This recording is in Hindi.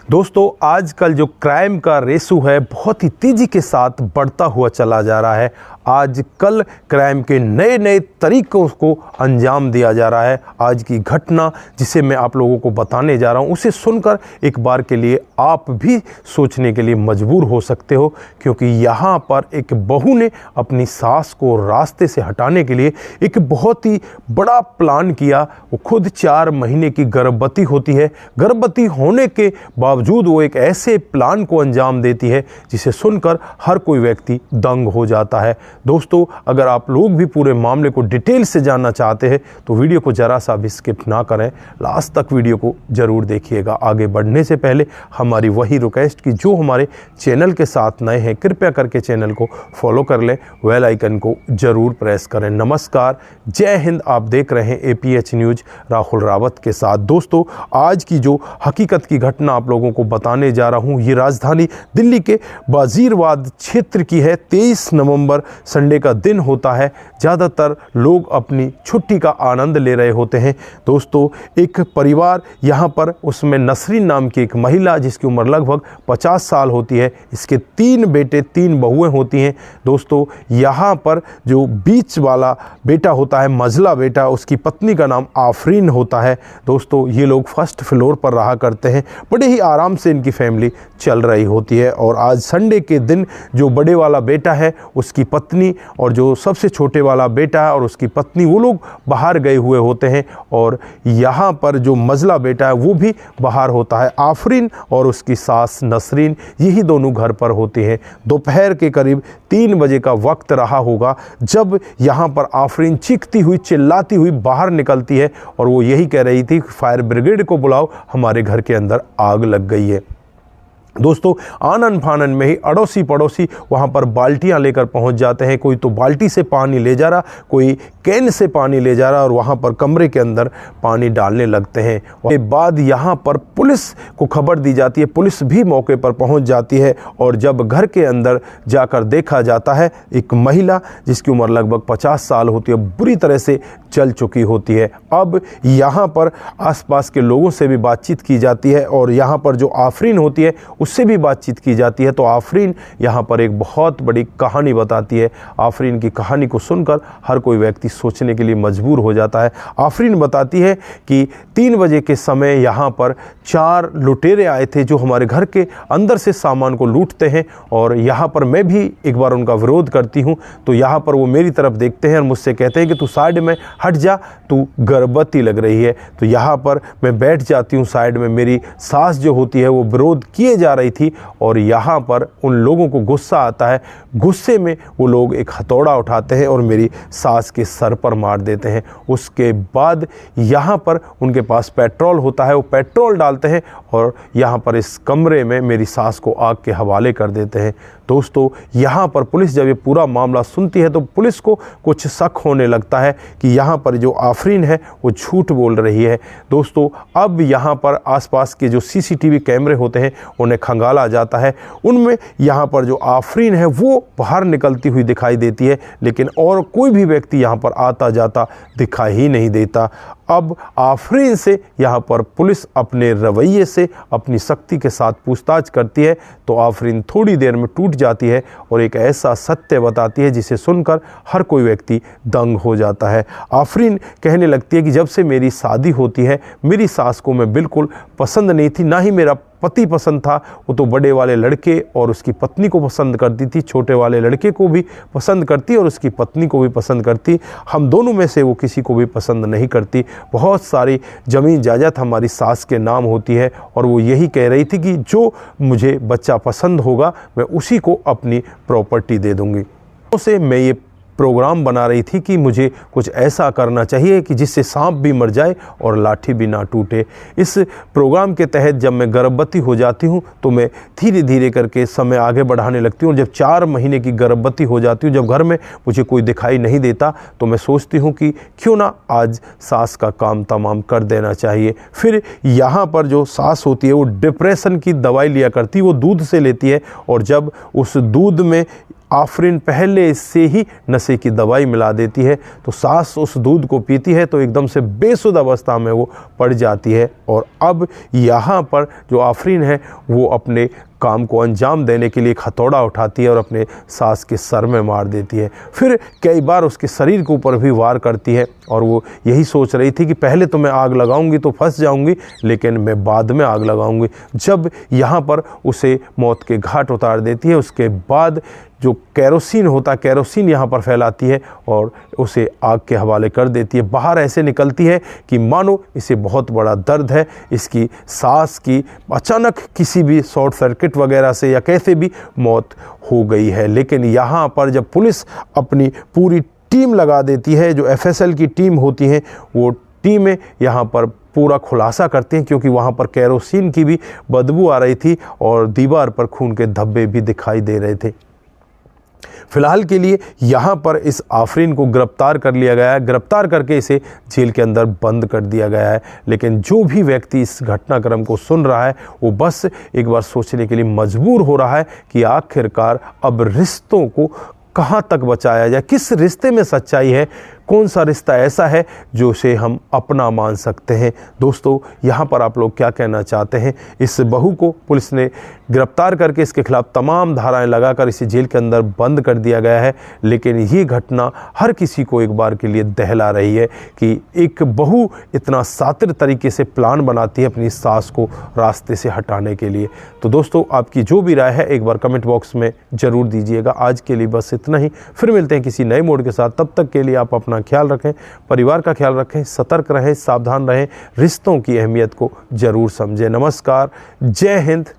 दोस्तों आजकल जो क्राइम का रेशो है बहुत ही तेज़ी के साथ बढ़ता हुआ चला जा रहा है। आजकल क्राइम के नए नए तरीकों को अंजाम दिया जा रहा है। आज की घटना जिसे मैं आप लोगों को बताने जा रहा हूं उसे सुनकर एक बार के लिए आप भी सोचने के लिए मजबूर हो सकते हो, क्योंकि यहाँ पर एक बहू ने अपनी सास को रास्ते से हटाने के लिए एक बहुत ही बड़ा प्लान किया। वो खुद 4 महीने की गर्भवती होती है। गर्भवती होने के बावजूद वो एक ऐसे प्लान को अंजाम देती है जिसे सुनकर हर कोई व्यक्ति दंग हो जाता है। दोस्तों अगर आप लोग भी पूरे मामले को डिटेल से जानना चाहते हैं तो वीडियो को जरा सा भी स्किप ना करें, लास्ट तक वीडियो को जरूर देखिएगा। आगे बढ़ने से पहले हमारी वही रिक्वेस्ट कि जो हमारे चैनल के साथ नए हैं कृपया करके चैनल को फॉलो कर लें, बेल आइकन को जरूर प्रेस करें। नमस्कार, जय हिंद। आप देख रहे हैं APH न्यूज राहुल रावत के साथ। दोस्तों आज की जो हकीकत की घटना आप लोगों को बताने जा रहा हूं ये राजधानी दिल्ली के वजीराबाद क्षेत्र की है। 23 नवंबर संडे का दिन होता है। ज़्यादातर लोग अपनी छुट्टी का आनंद ले रहे होते हैं। दोस्तों एक परिवार यहाँ पर, उसमें नसरीन नाम की एक महिला जिसकी उम्र लगभग 50 साल होती है, इसके 3 बेटे 3 बहुएं होती हैं। दोस्तों यहाँ पर जो बीच वाला बेटा होता है, मझला बेटा, उसकी पत्नी का नाम आफरीन होता है। दोस्तों ये लोग फर्स्ट फ्लोर पर रहा करते हैं। बड़े ही आराम से इनकी फैमिली चल रही होती है। और आज संडे के दिन जो बड़े वाला बेटा है उसकी पत्नी और जो सबसे छोटे वाला बेटा है और उसकी पत्नी, वो लोग बाहर गए हुए होते हैं। और यहाँ पर जो मझला बेटा है वो भी बाहर होता है। आफरीन और उसकी सास नसरीन यही दोनों घर पर होते हैं। दोपहर के करीब 3 बजे का वक्त रहा होगा जब यहाँ पर आफरीन चीखती हुई चिल्लाती हुई बाहर निकलती है और वो यही कह रही थी फायर ब्रिगेड को बुलाओ, हमारे घर के अंदर आग लग गई है। दोस्तों आनन फानन में ही अड़ोसी पड़ोसी वहाँ पर बाल्टियाँ लेकर पहुँच जाते हैं। कोई तो बाल्टी से पानी ले जा रहा, कोई कैन से पानी ले जा रहा और वहाँ पर कमरे के अंदर पानी डालने लगते हैं। उसके बाद यहाँ पर पुलिस को खबर दी जाती है। पुलिस भी मौके पर पहुँच जाती है और जब घर के अंदर जाकर देखा जाता है, एक महिला जिसकी उम्र लगभग 50 साल होती है बुरी तरह से जल चुकी होती है। अब यहाँ पर आसपास के लोगों से भी बातचीत की जाती है और यहाँ पर जो आफरीन होती है उससे भी बातचीत की जाती है। तो आफरीन यहाँ पर एक बहुत बड़ी कहानी बताती है। आफरीन की कहानी को सुनकर हर कोई व्यक्ति सोचने के लिए मजबूर हो जाता है। आफरीन बताती है कि 3 बजे के समय यहाँ पर 4 लुटेरे आए थे जो हमारे घर के अंदर से सामान को लूटते हैं और यहाँ पर मैं भी एक बार उनका विरोध करती हूँ। तो यहाँ पर वो मेरी तरफ देखते हैं और मुझसे कहते हैं कि तू साइड में हट जा, तू गर्भवती लग रही है। तो यहाँ पर मैं बैठ जाती हूँ साइड में। मेरी सास जो होती है वो विरोध किए जा रही थी और यहाँ पर उन लोगों को गुस्सा आता है। गुस्से में वो लोग एक हथौड़ा उठाते हैं और मेरी सास के सर पर मार देते हैं। उसके बाद यहाँ पर उनके पास पेट्रोल होता है, वो पेट्रोल डालते हैं और यहाँ पर इस कमरे में मेरी सास को आग के हवाले कर देते हैं। दोस्तों यहाँ पर पुलिस जब ये पूरा मामला सुनती है तो पुलिस को कुछ शक होने लगता है कि यहाँ पर जो आफरीन है वो झूठ बोल रही है। दोस्तों अब यहाँ पर आसपास के जो CCTV कैमरे होते हैं उन्हें खंगाला जाता है। उनमें यहाँ पर जो आफरीन है वो बाहर निकलती हुई दिखाई देती है, लेकिन और कोई भी व्यक्ति यहाँ पर आता जाता दिखाई ही नहीं देता। अब आफरीन से यहाँ पर पुलिस अपने रवैये से अपनी सख्ती के साथ पूछताछ करती है तो आफरीन थोड़ी देर में टूट जाती है और एक ऐसा सत्य बताती है जिसे सुनकर हर कोई व्यक्ति दंग हो जाता है। आफरीन कहने लगती है कि जब से मेरी शादी होती है मेरी सास को मैं बिल्कुल पसंद नहीं थी, ना ही मेरा पति पसंद था। वो तो बड़े वाले लड़के और उसकी पत्नी को पसंद करती थी, छोटे वाले लड़के को भी पसंद करती और उसकी पत्नी को भी पसंद करती। हम दोनों में से वो किसी को भी पसंद नहीं करती। बहुत सारी ज़मीन जायदाद हमारी सास के नाम होती है और वो यही कह रही थी कि जो मुझे बच्चा पसंद होगा मैं उसी को अपनी प्रॉपर्टी दे दूँगी। उसे मैं ये प्रोग्राम बना रही थी कि मुझे कुछ ऐसा करना चाहिए कि जिससे सांप भी मर जाए और लाठी भी ना टूटे। इस प्रोग्राम के तहत जब मैं गर्भवती हो जाती हूँ तो मैं धीरे धीरे करके समय आगे बढ़ाने लगती हूँ। जब 4 महीने की गर्भवती हो जाती हूँ, जब घर में मुझे कोई दिखाई नहीं देता तो मैं सोचती हूँ कि क्यों ना आज सास का काम तमाम कर देना चाहिए। फिर यहाँ पर जो सास होती है वो डिप्रेशन की दवाई लिया करती, वो दूध से लेती है और जब उस दूध में आफरीन पहले से ही नशे की दवाई मिला देती है, तो सास उस दूध को पीती है तो एकदम से बेसुध अवस्था में वो पड़ जाती है। और अब यहाँ पर जो आफरीन है वो अपने काम को अंजाम देने के लिए एक हथौड़ा उठाती है और अपने सास के सर में मार देती है। फिर कई बार उसके शरीर के ऊपर भी वार करती है और वो यही सोच रही थी कि पहले तो मैं आग लगाऊंगी तो फंस जाऊंगी, लेकिन मैं बाद में आग लगाऊंगी। जब यहाँ पर उसे मौत के घाट उतार देती है, उसके बाद जो केरोसिन होता है, केरोसिन यहाँ पर फैलाती है और उसे आग के हवाले कर देती है। बाहर ऐसे निकलती है कि मानो इसे बहुत बड़ा दर्द है, इसकी सास की अचानक किसी भी शॉर्ट सर्किट वगैरह से या कैसे भी मौत हो गई है। लेकिन यहाँ पर जब पुलिस अपनी पूरी टीम लगा देती है, जो FSL की टीम होती है, वो टीमें यहाँ पर पूरा खुलासा करती हैं, क्योंकि वहाँ पर केरोसिन की भी बदबू आ रही थी और दीवार पर खून के धब्बे भी दिखाई दे रहे थे। फिलहाल के लिए यहाँ पर इस आफरीन को गिरफ्तार कर लिया गया है, गिरफ्तार करके इसे जेल के अंदर बंद कर दिया गया है। लेकिन जो भी व्यक्ति इस घटनाक्रम को सुन रहा है वो बस एक बार सोचने के लिए मजबूर हो रहा है कि आखिरकार अब रिश्तों को कहाँ तक बचाया जाए, किस रिश्ते में सच्चाई है, कौन सा रिश्ता ऐसा है जो उसे हम अपना मान सकते हैं। दोस्तों, यहाँ पर आप लोग क्या कहना चाहते हैं? इस बहू को पुलिस ने गिरफ्तार करके इसके खिलाफ तमाम धाराएं लगाकर इसे जेल के अंदर बंद कर दिया गया है। लेकिन ये घटना हर किसी को एक बार के लिए दहला रही है कि एक बहू इतना सातिर तरीके से प्लान बनाती है अपनी सास को रास्ते से हटाने के लिए। तो दोस्तों, आपकी जो भी राय है एक बार कमेंट बॉक्स में ज़रूर दीजिएगा। आज के लिए बस इतना ही, फिर मिलते हैं किसी नए मोड के साथ। तब तक के लिए आप अपना ख्याल रखें, परिवार का ख्याल रखें, सतर्क रहें, सावधान रहें, रिश्तों की अहमियत को जरूर समझें। नमस्कार, जय हिंद,